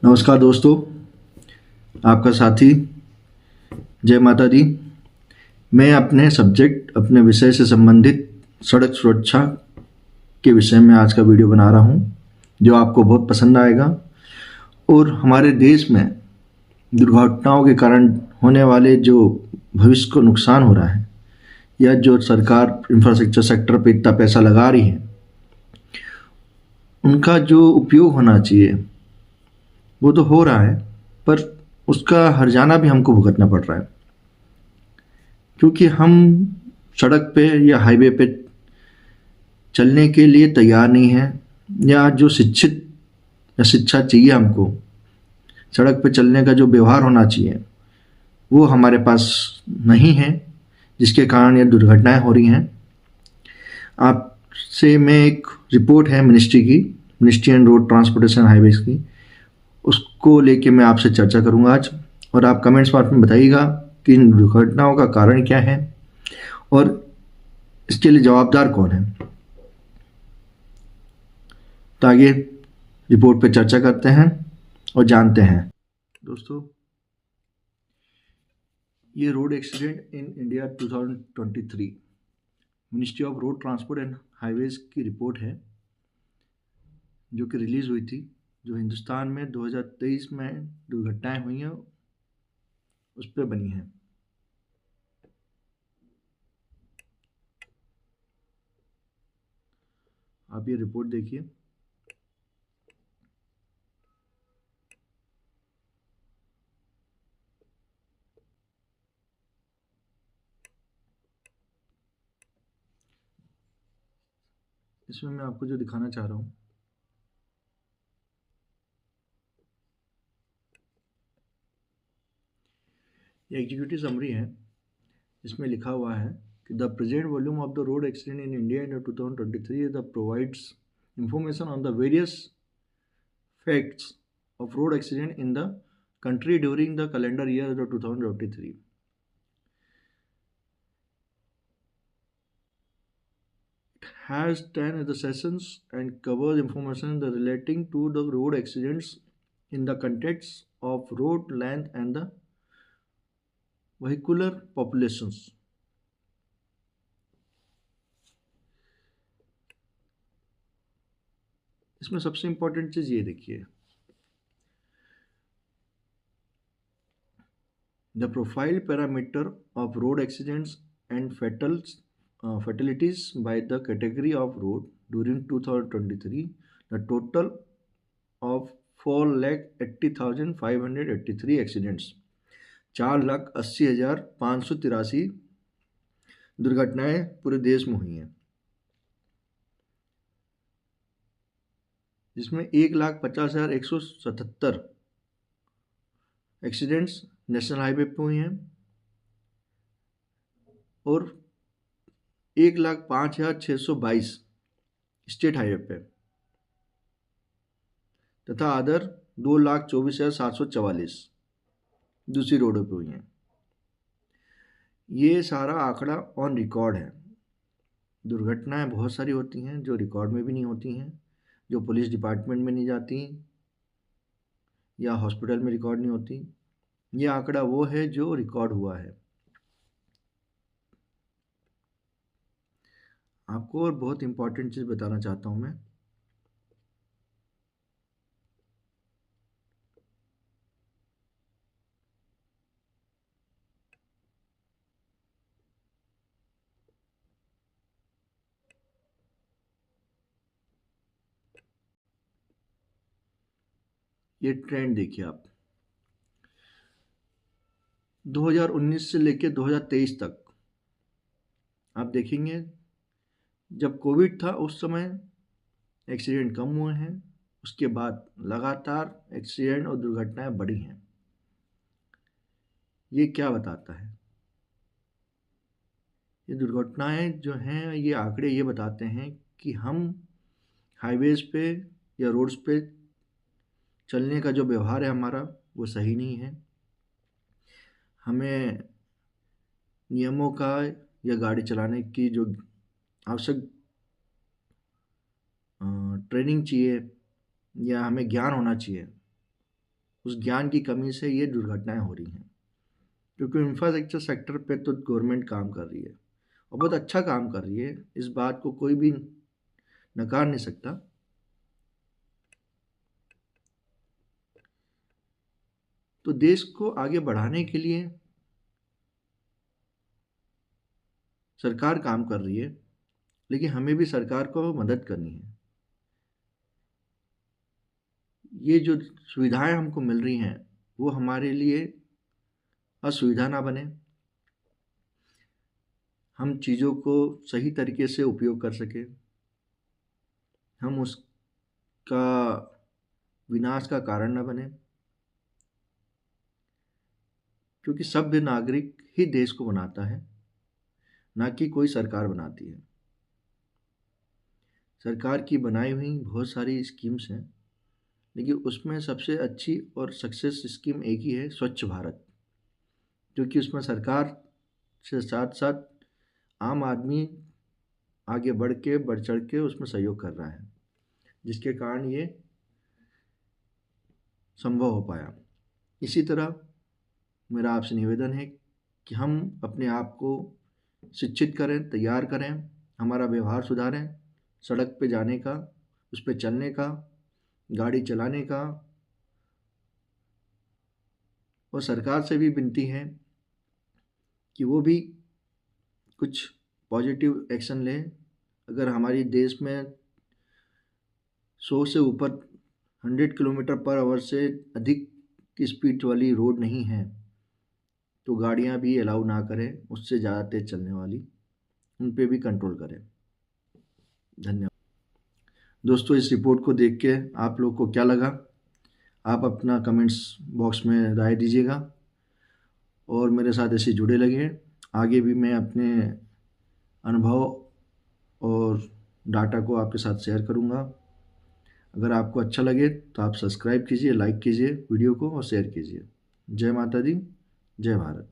नमस्कार दोस्तों, आपका साथी। जय माता दी। मैं अपने विषय से संबंधित सड़क सुरक्षा के विषय में आज का वीडियो बना रहा हूं, जो आपको बहुत पसंद आएगा। और हमारे देश में दुर्घटनाओं के कारण होने वाले जो भविष्य को नुकसान हो रहा है, या जो सरकार इंफ्रास्ट्रक्चर सेक्टर पे इतना पैसा लगा रही है, उनका जो उपयोग होना चाहिए वो तो हो रहा है, पर उसका हर्जाना भी हमको भुगतना पड़ रहा है। क्योंकि हम सड़क पे या हाईवे पे चलने के लिए तैयार नहीं हैं, या जो शिक्षित या शिक्षा चाहिए हमको, सड़क पे चलने का जो व्यवहार होना चाहिए वो हमारे पास नहीं है, जिसके कारण ये दुर्घटनाएं हो रही हैं। आपसे मैं एक रिपोर्ट है ministry and road transportation highways की, उसको लेके मैं आपसे चर्चा करूंगा आज। और आप कमेंट्स बॉक्स में बताइएगा कि इन दुर्घटनाओं का कारण क्या है और इसके लिए जवाबदार कौन है। तो आगे रिपोर्ट पे चर्चा करते हैं और जानते हैं। दोस्तों, ये road accident in India 2023 ministry of road transport and highways की रिपोर्ट है, जो कि रिलीज़ हुई थी, जो हिंदुस्तान में 2023 में दुर्घटनाएं हुई हैं उस पर बनी है। आप ये रिपोर्ट देखिए। इसमें मैं आपको जो दिखाना चाह रहा हूँ, ये एग्जीक्यूटिव समरी है। इसमें लिखा हुआ है कि the present volume of the road accident in India in 2023 the provides information on the various facts of road accident in the country during the calendar year of 2023. It has 10 other sessions and covers information relating to the road accidents in the context of road length and the vehicular populations. इसमें सबसे important चीज़ ये देखिए, the profile parameter of road accidents and fatalities by the category of road during 2023, the total of 4,80,583 accidents, 4,80,583 दुर्घटनाएं पूरे देश में हुई हैं, जिसमें 1,50,177 एक्सीडेंट्स नेशनल हाईवे पे हुई हैं और 1,05,622 स्टेट हाईवे पे, तथा अदर 2,24,744 दूसरी रोडों पे हुई हैं। ये सारा आंकड़ा ऑन रिकॉर्ड है। दुर्घटनाएं बहुत सारी होती हैं जो रिकॉर्ड में भी नहीं होती हैं, जो पुलिस डिपार्टमेंट में नहीं जाती या हॉस्पिटल में रिकॉर्ड नहीं होती। ये आंकड़ा वो है जो रिकॉर्ड हुआ है। आपको और बहुत इम्पोर्टेंट चीज़ बताना चाहता हूँ मैं। ये ट्रेंड देखिए आप, 2019 से लेकर 2023 तक आप देखेंगे, जब कोविड था उस समय एक्सीडेंट कम हुए हैं, उसके बाद लगातार एक्सीडेंट और दुर्घटनाएं बढ़ी हैं। ये क्या बताता है? ये दुर्घटनाएं जो हैं, ये आंकड़े ये बताते हैं कि हम हाईवेज पे या रोड्स पे चलने का जो व्यवहार है हमारा, वो सही नहीं है। हमें नियमों का या गाड़ी चलाने की जो आवश्यक ट्रेनिंग चाहिए या हमें ज्ञान होना चाहिए, उस ज्ञान की कमी से ये दुर्घटनाएं हो रही हैं। क्योंकि इंफ्रास्ट्रक्चर सेक्टर पे तो गवर्नमेंट काम कर रही है और बहुत अच्छा काम कर रही है, इस बात को कोई भी नकार नहीं सकता। तो देश को आगे बढ़ाने के लिए सरकार काम कर रही है, लेकिन हमें भी सरकार को मदद करनी है। ये जो सुविधाएं हमको मिल रही हैं वो हमारे लिए असुविधा ना बने, हम चीज़ों को सही तरीके से उपयोग कर सकें, हम उसका विनाश का कारण ना बने। क्योंकि सभ्य नागरिक ही देश को बनाता है, ना कि कोई सरकार बनाती है। सरकार की बनाई हुई बहुत सारी स्कीम्स हैं, लेकिन उसमें सबसे अच्छी और सक्सेस स्कीम एक ही है, स्वच्छ भारत। क्योंकि उसमें सरकार से साथ साथ आम आदमी आगे बढ़ चढ़ के उसमें सहयोग कर रहा है, जिसके कारण ये संभव हो पाया। इसी तरह मेरा आपसे निवेदन है कि हम अपने आप को शिक्षित करें, तैयार करें, हमारा व्यवहार सुधारें, सड़क पे जाने का, उस पे चलने का, गाड़ी चलाने का। और सरकार से भी विनती है कि वो भी कुछ पॉजिटिव एक्शन ले। अगर हमारी देश में 100 से ऊपर 100 किलोमीटर पर आवर से अधिक की स्पीड वाली रोड नहीं है तो गाड़ियां भी अलाउ ना करें, उससे ज़्यादा तेज़ चलने वाली, उन पे भी कंट्रोल करें। धन्यवाद। दोस्तों, इस रिपोर्ट को देख के आप लोग को क्या लगा, आप अपना कमेंट्स बॉक्स में राय दीजिएगा और मेरे साथ ऐसे जुड़े लगे। आगे भी मैं अपने अनुभव और डाटा को आपके साथ शेयर करूंगा। अगर आपको अच्छा लगे तो आप सब्सक्राइब कीजिए, लाइक कीजिए वीडियो को और शेयर कीजिए। जय माता दी, जय भारत।